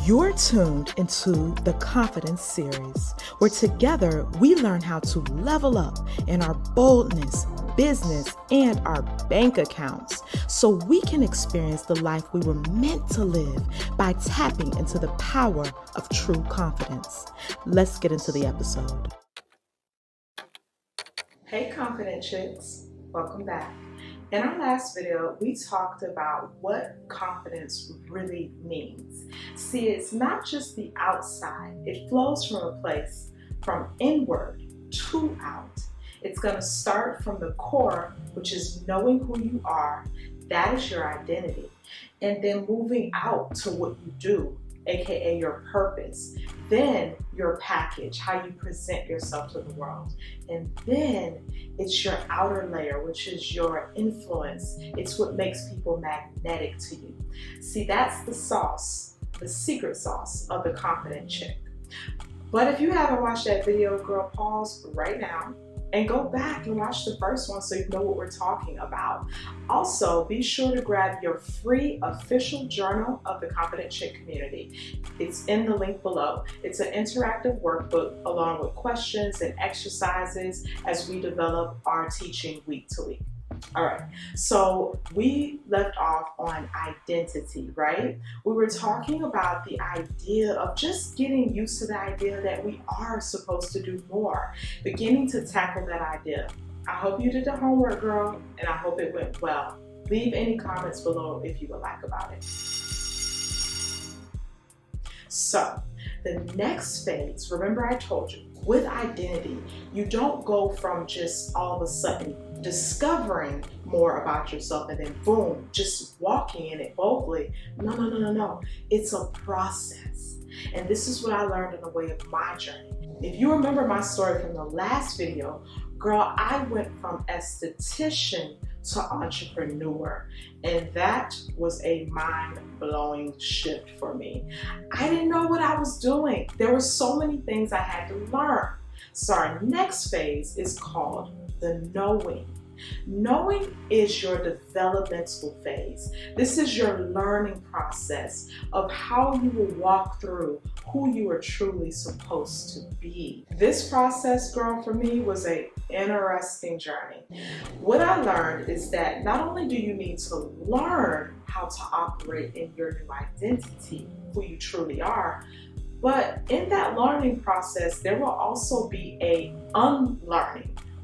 You're tuned into the Confidence Series, where together we learn how to level up in our boldness, business, and our bank accounts so we can experience the life we were meant to live by tapping into the power of true confidence. Let's get into the episode. Hey, Confident Chicks, welcome back. In our last video, we talked about what confidence really means. See, it's not just the outside. It flows from a place from inward to out. It's going to start from the core, which is knowing who you are. That is your identity. And then moving out to what you do, aka your purpose. Then your package, how you present yourself to the world. And then it's your outer layer, which is your influence. It's what makes people magnetic to you. See, that's the sauce, the secret sauce of the confident chick. But if you haven't watched that video, girl, pause right now and go back and watch the first one so you know what we're talking about. Also, be sure to grab your free official journal of the Confident Chick community. It's in the link below. It's an interactive workbook along with questions and exercises as we develop our teaching week to week. All right, so we left off on identity, right? We were talking about the idea of just getting used to the idea that we are supposed to do more, beginning to tackle that idea. I hope you did the homework, girl, and I hope it went well. Leave any comments below if you would like about it. So, the next phase, remember I told you, with identity, you don't go from just all of a sudden discovering more about yourself and then boom, just walking in it boldly. No. It's a process. And this is what I learned in the way of my journey. If you remember my story from the last video, girl, I went from esthetician to entrepreneur, and that was a mind-blowing shift for me. I didn't know what I was doing. There were so many things I had to learn. So our next phase is called the knowing. Knowing is your developmental phase. This is your learning process of how you will walk through who you are truly supposed to be. This process, girl, for me was an interesting journey. What I learned is that not only do you need to learn how to operate in your new identity, who you truly are, but in that learning process, there will also be a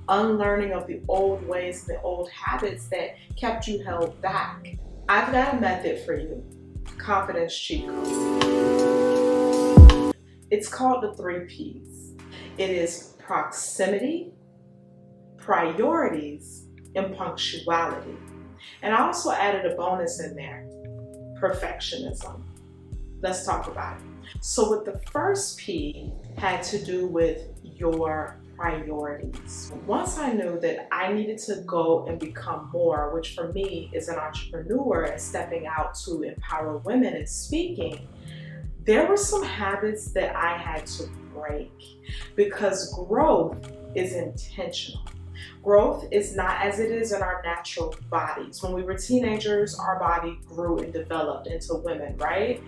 unlearning of the old ways and the old habits that kept you held back. I've got a method for you, confidence cheat code. It's called the 3 P's. It is proximity, priorities, and punctuality. And I also added a bonus in there, perfectionism. Let's talk about it. So with the first P had to do with your priorities. Once I knew that I needed to go and become more, which for me is an entrepreneur and stepping out to empower women and speaking, there were some habits that I had to break because growth is intentional. Growth is not as it is in our natural bodies. When we were teenagers, our body grew and developed into women, right?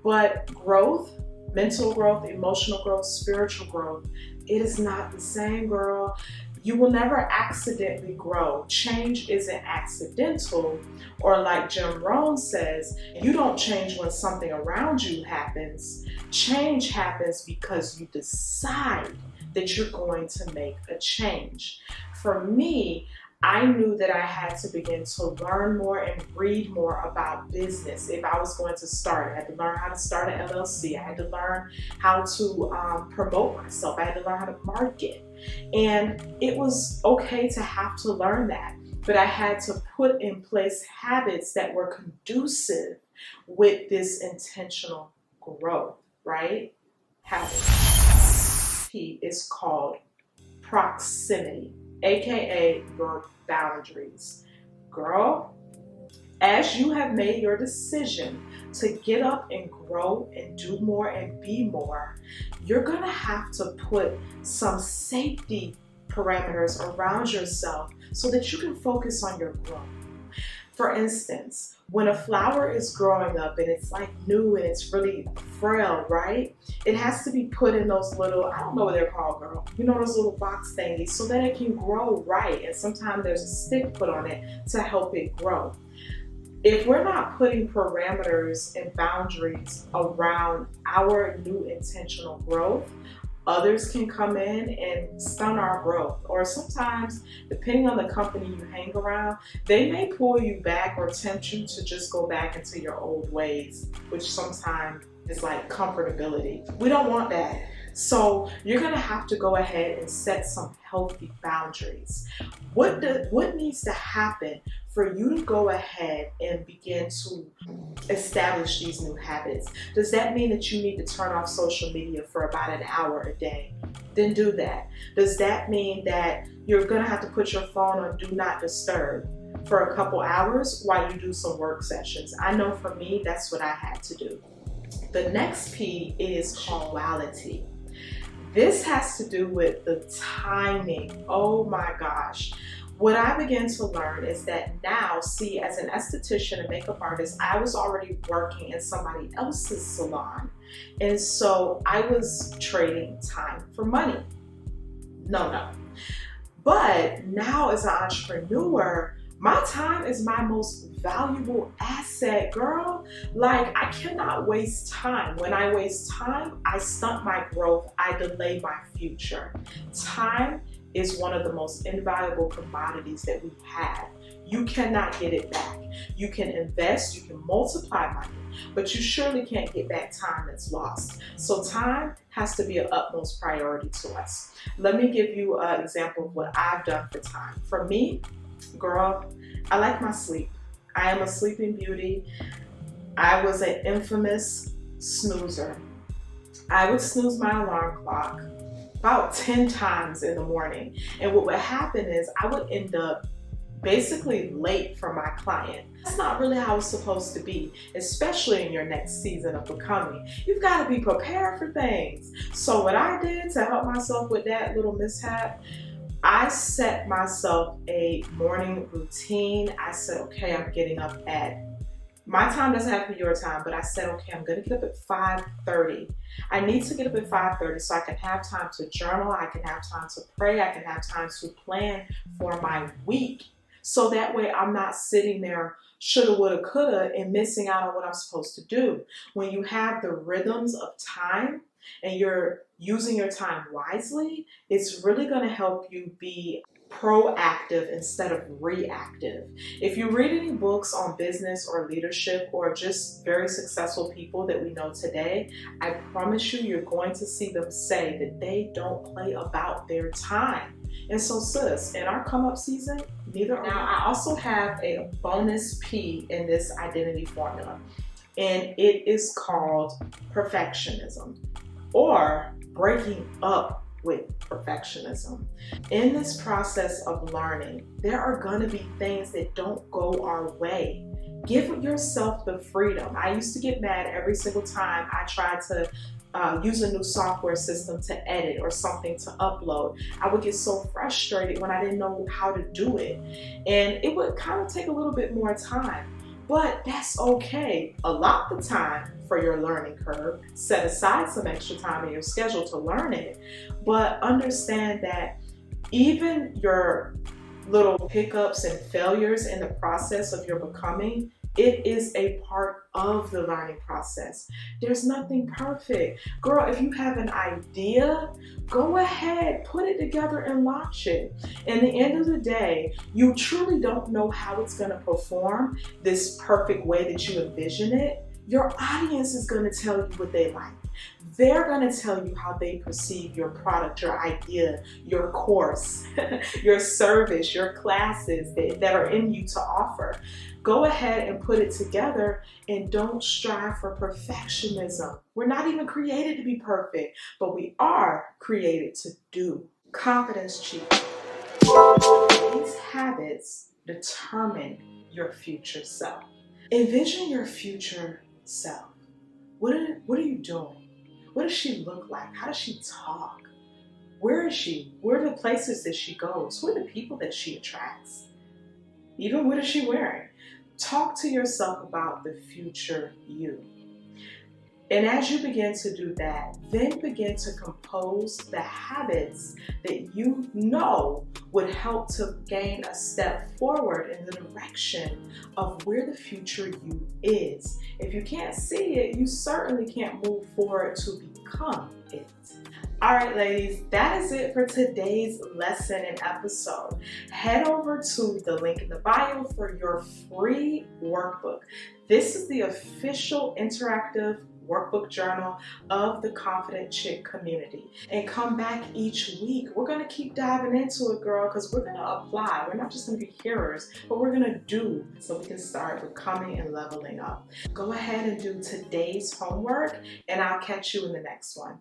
But growth, mental growth, emotional growth, spiritual growth, it is not the same, girl. You will never accidentally grow. Change isn't accidental, or like Jim Rohn says, you don't change when something around you happens. Change happens because you decide that you're going to make a change. For me, I knew that I had to begin to learn more and read more about business. If I was going to start, I had to learn how to start an LLC. I had to learn how to promote myself. I had to learn how to market. And it was okay to have to learn that, but I had to put in place habits that were conducive with this intentional growth, right? Habits. P is called proximity, aka your boundaries. Girl, as you have made your decision to get up and grow and do more and be more, you're gonna have to put some safety parameters around yourself so that you can focus on your growth. For instance, when a flower is growing up and it's like new and it's really frail, right? It has to be put in those little, I don't know what they're called, girl. You know, those little box thingies so that it can grow right. And sometimes there's a stick put on it to help it grow. If we're not putting parameters and boundaries around our new intentional growth, others can come in and stun our growth. Or sometimes, depending on the company you hang around, they may pull you back or tempt you to just go back into your old ways, which sometimes is like comfortability. We don't want that. So you're gonna have to go ahead and set some healthy boundaries. What needs to happen for you to go ahead and begin to establish these new habits? Does that mean that you need to turn off social media for about an hour a day? Then do that. Does that mean that you're gonna have to put your phone on do not disturb for a couple hours while you do some work sessions? I know for me, that's what I had to do. The next P is punctuality. This has to do with the timing. Oh my gosh. What I began to learn is that now, see, as an esthetician and makeup artist, I was already working in somebody else's salon. And so I was trading time for money. No. But now as an entrepreneur, my time is my most valuable asset, girl. Like, I cannot waste time. When I waste time, I stunt my growth, I delay my future. Time is one of the most invaluable commodities that we have. You cannot get it back. You can invest, you can multiply money, but you surely can't get back time that's lost. So time has to be an utmost priority to us. Let me give you an example of what I've done for time. For me, girl, I like my sleep. I am a sleeping beauty. I was an infamous snoozer. I would snooze my alarm clock about 10 times in the morning. And what would happen is I would end up basically late for my client. That's not really how it's supposed to be, especially in your next season of becoming. You've got to be prepared for things. So what I did to help myself with that little mishap, I set myself a morning routine. I said, okay, I'm getting up at, my time doesn't have to be your time, but I said, okay, I'm gonna get up at 5:30. I need to get up at 5:30 so I can have time to journal, I can have time to pray, I can have time to plan for my week. So that way I'm not sitting there shoulda, woulda, coulda and missing out on what I'm supposed to do. When you have the rhythms of time and you're using your time wisely, it's really gonna help you be proactive instead of reactive. If you read any books on business or leadership or just very successful people that we know today, I promise you, you're going to see them say that they don't play about their time. And so sis, in our come up season, neither. Now I also have a bonus P in this identity formula, and it is called perfectionism, or breaking up with perfectionism. In this process of learning, there are going to be things that don't go our way. Give yourself the freedom. I used to get mad every single time I tried to use a new software system to edit or something to upload. I would get so frustrated when I didn't know how to do it. And it would kind of take a little bit more time. But that's okay. Allot the time for your learning curve. Set aside some extra time in your schedule to learn it. But understand that even your little hiccups and failures in the process of your becoming, it is a part of the learning process. There's nothing perfect. Girl, if you have an idea, go ahead, put it together and launch it. In the end of the day, you truly don't know how it's gonna perform this perfect way that you envision it. Your audience is gonna tell you what they like. They're gonna tell you how they perceive your product, your idea, your course, your service, your classes that are in you to offer. Go ahead and put it together and don't strive for perfectionism. We're not even created to be perfect, but we are created to do. Confidence cheat. These habits determine your future self. Envision your future self. What are you doing? What does she look like? How does she talk? Where is she? Where are the places that she goes? Who are the people that she attracts? Even what is she wearing? Talk to yourself about the future you. And as you begin to do that, then begin to compose the habits that you know would help to gain a step forward in the direction of where the future you is. If you can't see it, you certainly can't move forward to become it. All right, ladies, that is it for today's lesson and episode. Head over to the link in the bio for your free workbook. This is the official interactive workbook journal of the Confident Chick community. And come back each week. We're going to keep diving into it, girl, because we're going to apply. We're not just going to be hearers, but we're going to do so we can start becoming and leveling up. Go ahead and do today's homework, and I'll catch you in the next one.